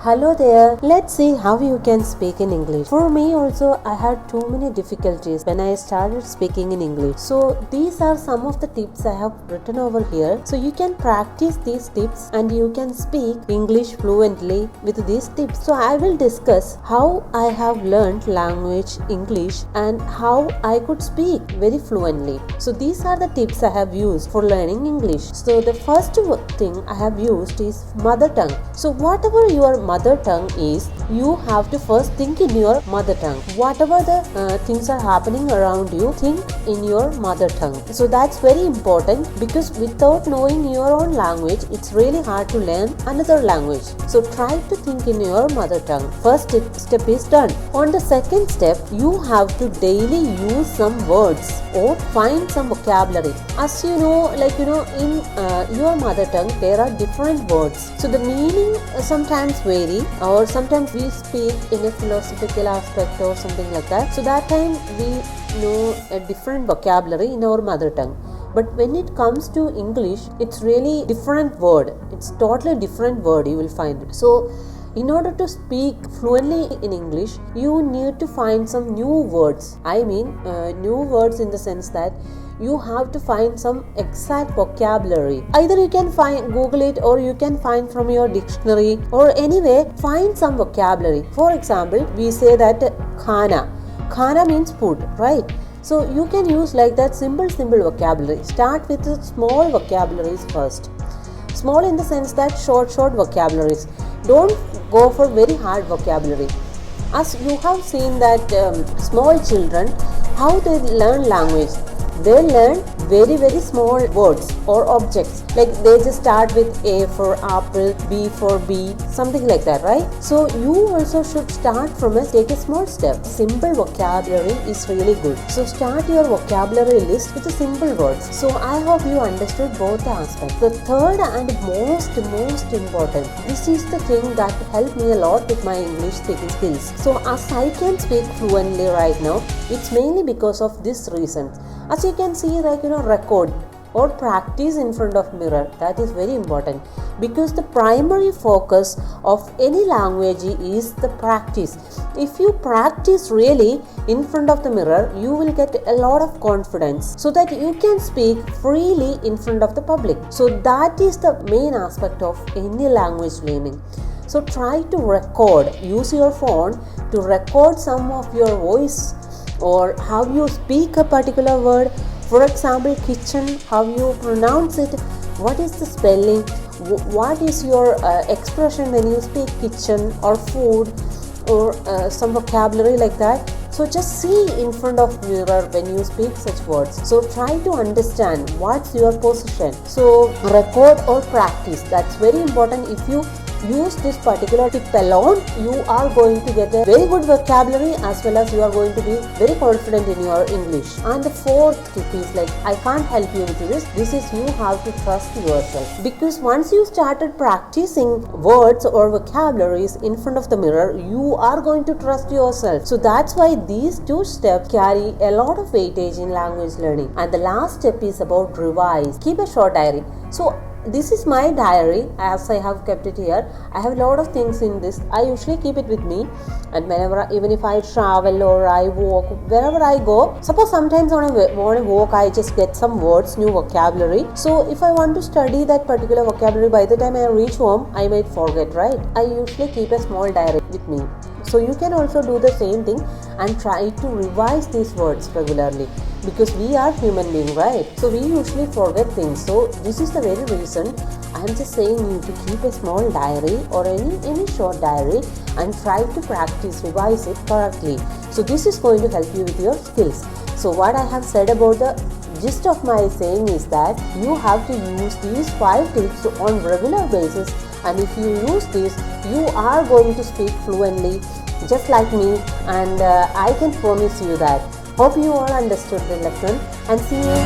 Hello there. Let's see how you can speak in English. For me also, I had too many difficulties when I started speaking in English. So these are some of the tips I have written over here. So you can practice these tips and you can speak English fluently with these tips. So I will discuss how I have learned language English and how I could speak very fluently. So these are the tips I have used for learning English. So the first thing I have used is mother tongue. So whatever your mother tongue is, you have to first think in your mother tongue. Whatever the things are happening around you, think in your mother tongue. So that's very important because without knowing your own language, it's really hard to learn another language. So try to think in your mother tongue. First step is done. On the second step, you have to daily use some words or find some vocabulary. As you know, in your mother tongue, there are different words. So the meaning sometimes vary, or sometimes we speak in a philosophical aspect or something like that. So that time we know a different vocabulary in our mother tongue. But when it comes to English, it's really different word. It's totally different word you will find. So in order to speak fluently in English, you need to find some new words. I mean, new words in the sense that you have to find some exact vocabulary. Either you can Google it, or you can find from your dictionary, or anyway, find some vocabulary. For example, we say that khana. Khana means food, right? So you can use like that simple vocabulary. Start with the small vocabularies first. Small in the sense that short vocabularies. Don't go for very hard vocabulary. As you have seen that small children, how they learn language, they learn very small words or objects. Like they just start with A for apple, B for bee, something like that, right? So you also should start from take a small step. Simple vocabulary is really good. So start your vocabulary list with the simple words. So I hope you understood both the aspects. The third and most important, this is the thing that helped me a lot with my English speaking skills. So as I can speak fluently right now, it's mainly because of this reason. As you can see, record or practice in front of mirror. That is very important because the primary focus of any language is the practice. If you practice really in front of the mirror, you will get a lot of confidence so that you can speak freely in front of the public. So that is the main aspect of any language learning. So try to record, use your phone to record some of your voice or how you speak a particular word. For example, kitchen, how you pronounce it, what is the spelling, what is your expression when you speak kitchen or food or some vocabulary like that. So just see in front of mirror when you speak such words. So try to understand what's your position. So record or practice, that's very important. If you use this particular tip alone, you are going to get a very good vocabulary as well as you are going to be very confident in your English. And the fourth tip is I can't help you with this. This is you have to trust yourself. Because once you started practicing words or vocabularies in front of the mirror, you are going to trust yourself. So that's why these two steps carry a lot of weightage in language learning. And the last step is about revise. Keep a short diary. So this is my diary as I have kept it here. I have a lot of things in this. I usually keep it with me, and whenever, even if I travel or I walk, wherever I go, suppose sometimes on a walk I just get some words, new vocabulary. So if I want to study that particular vocabulary, by the time I reach home, I might forget, right? I usually keep a small diary with me. So you can also do the same thing and try to revise these words regularly because we are human beings, right? So we usually forget things. So this is the very reason I am just saying you to keep a small diary or any short diary and try to practice, revise it correctly. So this is going to help you with your skills. So what I have said about the gist of my saying is that you have to use these 5 tips on regular basis, and if you use this, you are going to speak fluently just like me, and I can promise you that. Hope you all understood the lesson, and see you